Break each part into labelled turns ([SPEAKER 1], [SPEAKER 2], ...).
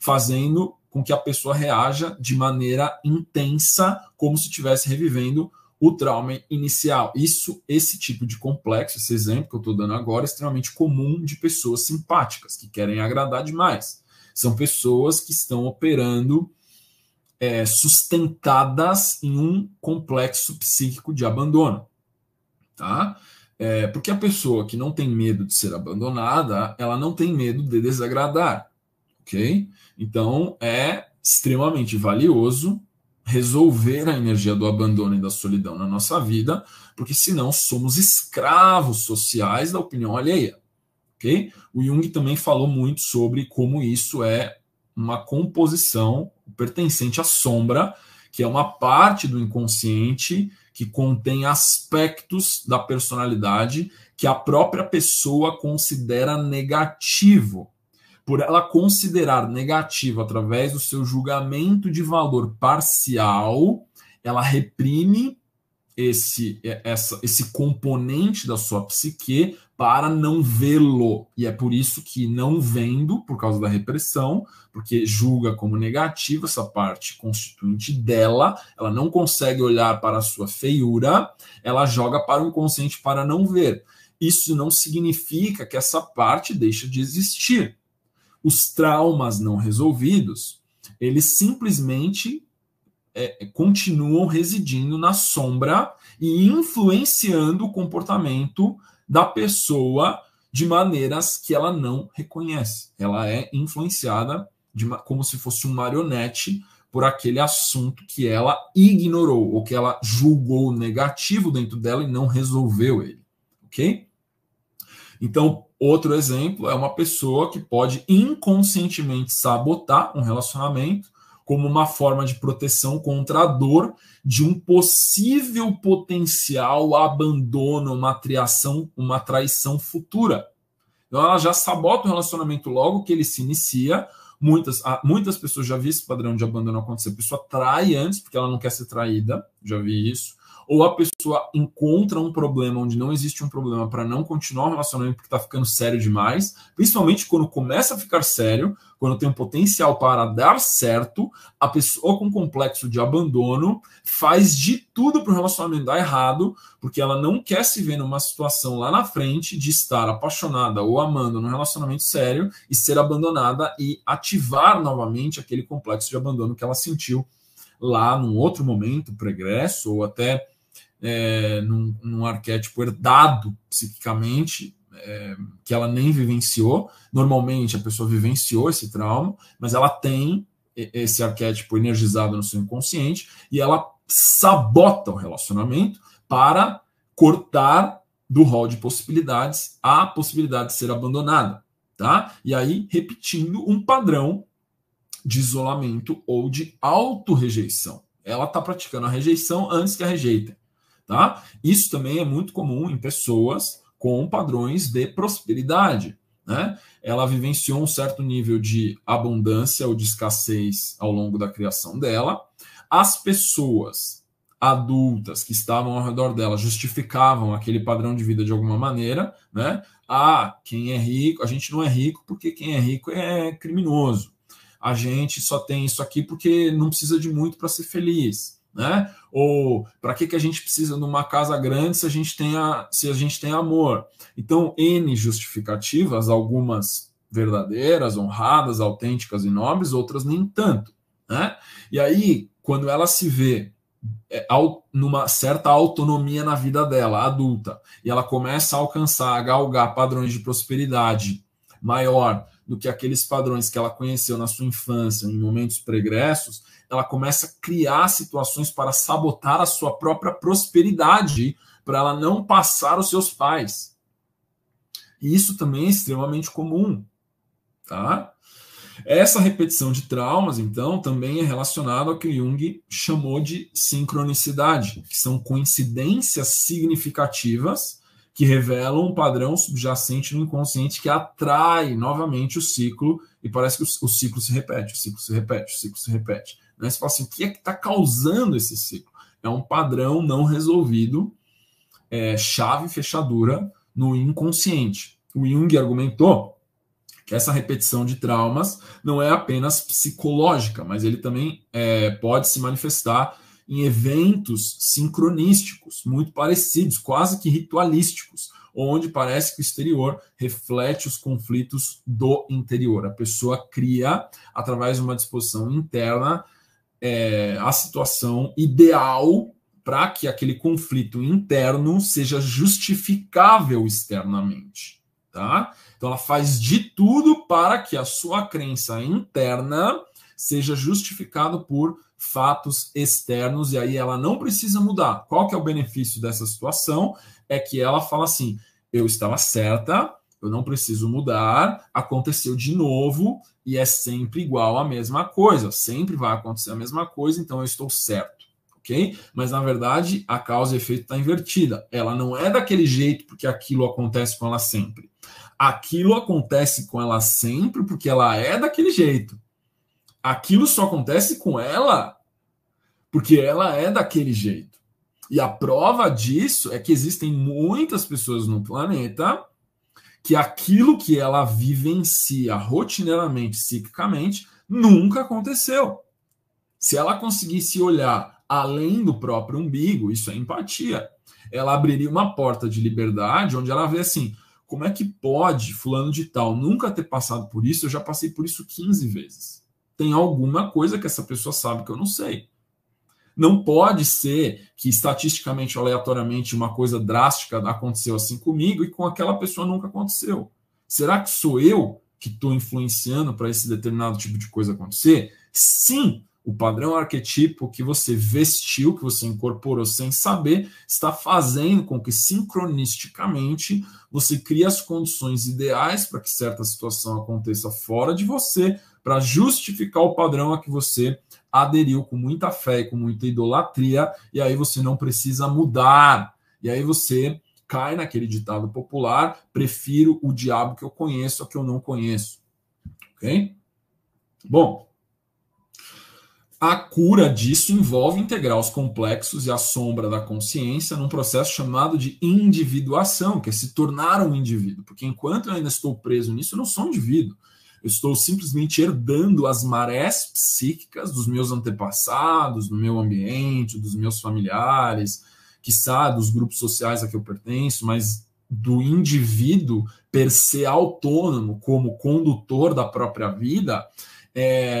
[SPEAKER 1] fazendo com que a pessoa reaja de maneira intensa, como se estivesse revivendo o trauma inicial. Esse tipo de complexo, esse exemplo que eu estou dando agora, é extremamente comum de pessoas simpáticas, que querem agradar demais. São pessoas que estão operando sustentadas em um complexo psíquico de abandono. Tá? Porque a pessoa que não tem medo de ser abandonada, ela não tem medo de desagradar. Ok? Então, é extremamente valioso resolver a energia do abandono e da solidão na nossa vida, porque senão somos escravos sociais da opinião alheia. Okay? O Jung também falou muito sobre como isso é uma composição pertencente à sombra, que é uma parte do inconsciente que contém aspectos da personalidade que a própria pessoa considera negativo. Por ela considerar negativo através do seu julgamento de valor parcial, ela reprime esse componente da sua psique para não vê-lo. E é por isso que, não vendo, por causa da repressão, porque julga como negativo essa parte constituinte dela, ela não consegue olhar para a sua feiura, ela joga para o inconsciente para não ver. Isso não significa que essa parte deixa de existir. Os traumas não resolvidos, eles simplesmente continuam residindo na sombra e influenciando o comportamento da pessoa de maneiras que ela não reconhece. Ela é influenciada como se fosse um marionete por aquele assunto que ela ignorou ou que ela julgou negativo dentro dela e não resolveu ele. Ok? Então, outro exemplo é uma pessoa que pode inconscientemente sabotar um relacionamento como uma forma de proteção contra a dor de um possível potencial abandono, uma traição futura. Então, ela já sabota o relacionamento logo que ele se inicia. Muitas pessoas já vi esse padrão de abandono acontecer. A pessoa trai antes porque ela não quer ser traída, já vi isso. Ou a pessoa encontra um problema onde não existe um problema para não continuar o relacionamento porque está ficando sério demais, principalmente quando começa a ficar sério, quando tem um potencial para dar certo, a pessoa com complexo de abandono faz de tudo para o relacionamento dar errado, porque ela não quer se ver numa situação lá na frente de estar apaixonada ou amando num relacionamento sério e ser abandonada e ativar novamente aquele complexo de abandono que ela sentiu lá num outro momento, pregresso, ou até num arquétipo herdado psiquicamente, que ela nem vivenciou. Normalmente a pessoa vivenciou esse trauma, mas ela tem esse arquétipo energizado no seu inconsciente e ela sabota o relacionamento para cortar do rol de possibilidades a possibilidade de ser abandonada. Tá? E aí, repetindo um padrão de isolamento ou de autorrejeição. Ela está praticando a rejeição antes que a rejeitem. Tá? Isso também é muito comum em pessoas com padrões de prosperidade. Né? Ela vivenciou um certo nível de abundância ou de escassez ao longo da criação dela. As pessoas adultas que estavam ao redor dela justificavam aquele padrão de vida de alguma maneira. Né? Quem é rico, a gente não é rico porque quem é rico é criminoso. A gente só tem isso aqui porque não precisa de muito para ser feliz. Né? Ou para que a gente precisa de uma casa grande se a gente tem amor? Então, N justificativas, algumas verdadeiras, honradas, autênticas e nobres, outras nem tanto. Né? E aí, quando ela se vê numa certa autonomia na vida dela, adulta, e ela começa a alcançar, a galgar padrões de prosperidade maior do que aqueles padrões que ela conheceu na sua infância, em momentos pregressos, ela começa a criar situações para sabotar a sua própria prosperidade, para ela não passar os seus pais. E isso também é extremamente comum. Tá? Essa repetição de traumas, então, também é relacionada ao que Jung chamou de sincronicidade, que são coincidências significativas que revelam um padrão subjacente no inconsciente que atrai novamente o ciclo, e parece que o ciclo se repete, o ciclo se repete, o ciclo se repete. Né? Você fala assim, o que é que está causando esse ciclo? É um padrão não resolvido, chave fechadura no inconsciente. O Jung argumentou que essa repetição de traumas não é apenas psicológica, mas ele também pode se manifestar em eventos sincronísticos, muito parecidos, quase que ritualísticos, onde parece que o exterior reflete os conflitos do interior. A pessoa cria, através de uma disposição interna, a situação ideal para que aquele conflito interno seja justificável externamente, tá? Então ela faz de tudo para que a sua crença interna seja justificado por fatos externos, e aí ela não precisa mudar. Qual que é o benefício dessa situação? É que ela fala assim, eu estava certa, eu não preciso mudar, aconteceu de novo, e é sempre igual a mesma coisa, sempre vai acontecer a mesma coisa, então eu estou certo, ok? Mas na verdade a causa e efeito está invertida, ela não é daquele jeito porque aquilo acontece com ela sempre. Aquilo acontece com ela sempre porque ela é daquele jeito. Aquilo só acontece com ela porque ela é daquele jeito. E a prova disso é que existem muitas pessoas no planeta que aquilo que ela vivencia rotineiramente, psiquicamente, nunca aconteceu. Se ela conseguisse olhar além do próprio umbigo, isso é empatia, ela abriria uma porta de liberdade onde ela vê assim, como é que pode fulano de tal nunca ter passado por isso? Eu já passei por isso 15 vezes. Tem alguma coisa que essa pessoa sabe que eu não sei. Não pode ser que estatisticamente, aleatoriamente, uma coisa drástica aconteceu assim comigo e com aquela pessoa nunca aconteceu. Será que sou eu que estou influenciando para esse determinado tipo de coisa acontecer? Sim, o padrão arquetípico que você vestiu, que você incorporou sem saber, está fazendo com que sincronisticamente você crie as condições ideais para que certa situação aconteça fora de você, para justificar o padrão a que você aderiu com muita fé e com muita idolatria, e aí você não precisa mudar. E aí você cai naquele ditado popular, prefiro o diabo que eu conheço ao que eu não conheço. Ok? Bom, a cura disso envolve integrar os complexos e a sombra da consciência num processo chamado de individuação, que é se tornar um indivíduo. Porque enquanto eu ainda estou preso nisso, eu não sou um indivíduo. Eu estou simplesmente herdando as marés psíquicas dos meus antepassados, do meu ambiente, dos meus familiares, quiçá dos grupos sociais a que eu pertenço, mas do indivíduo per se autônomo como condutor da própria vida,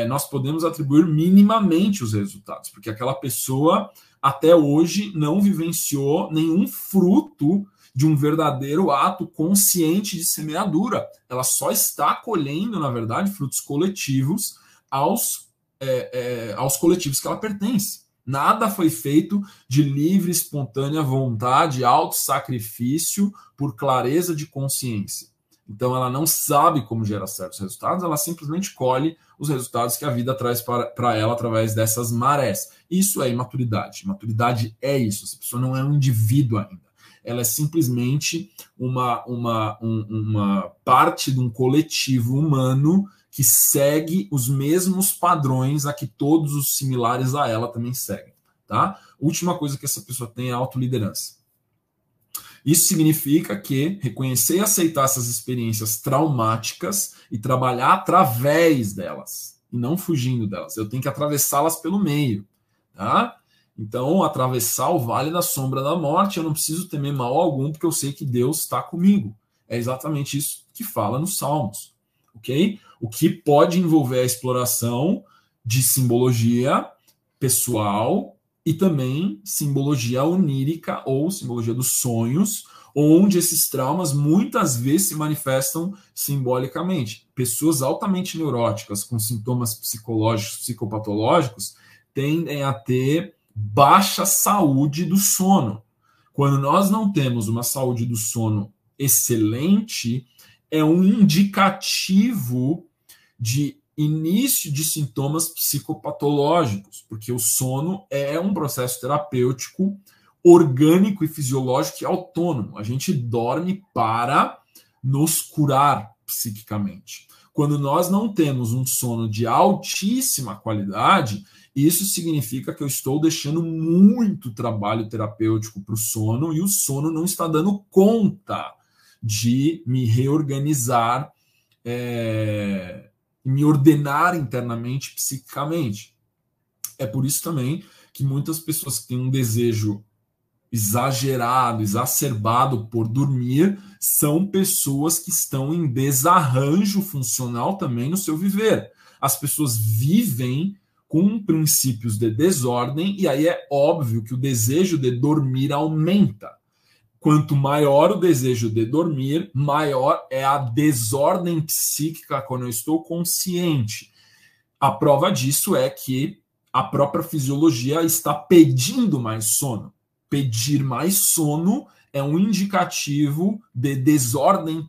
[SPEAKER 1] nós podemos atribuir minimamente os resultados, porque aquela pessoa até hoje não vivenciou nenhum fruto de um verdadeiro ato consciente de semeadura. Ela só está colhendo, na verdade, frutos coletivos aos coletivos que ela pertence. Nada foi feito de livre, espontânea vontade, auto-sacrifício por clareza de consciência. Então ela não sabe como gerar certos resultados, ela simplesmente colhe os resultados que a vida traz para ela através dessas marés. Isso é imaturidade. Maturidade é isso. Essa pessoa não é um indivíduo ainda. Ela é simplesmente uma parte de um coletivo humano que segue os mesmos padrões a que todos os similares a ela também seguem. Tá? Última coisa que essa pessoa tem é a autoliderança. Isso significa que reconhecer e aceitar essas experiências traumáticas e trabalhar através delas, e não fugindo delas. Eu tenho que atravessá-las pelo meio. Tá? Então, atravessar o vale da sombra da morte, eu não preciso temer mal algum, porque eu sei que Deus está comigo. É exatamente isso que fala nos Salmos. Okay? O que pode envolver a exploração de simbologia pessoal e também simbologia onírica ou simbologia dos sonhos, onde esses traumas muitas vezes se manifestam simbolicamente. Pessoas altamente neuróticas com sintomas psicológicos, psicopatológicos, tendem a ter baixa saúde do sono. Quando nós não temos uma saúde do sono excelente, é um indicativo de início de sintomas psicopatológicos, porque o sono é um processo terapêutico orgânico e fisiológico e autônomo. A gente dorme para nos curar psiquicamente. Quando nós não temos um sono de altíssima qualidade, isso significa que eu estou deixando muito trabalho terapêutico para o sono e o sono não está dando conta de me reorganizar me ordenar internamente, psiquicamente. É por isso também que muitas pessoas que têm um desejo exagerado, exacerbado por dormir, são pessoas que estão em desarranjo funcional também no seu viver. As pessoas vivem com princípios de desordem, e aí é óbvio que o desejo de dormir aumenta. Quanto maior o desejo de dormir, maior é a desordem psíquica quando eu estou consciente. A prova disso é que a própria fisiologia está pedindo mais sono. Pedir mais sono é um indicativo de desordem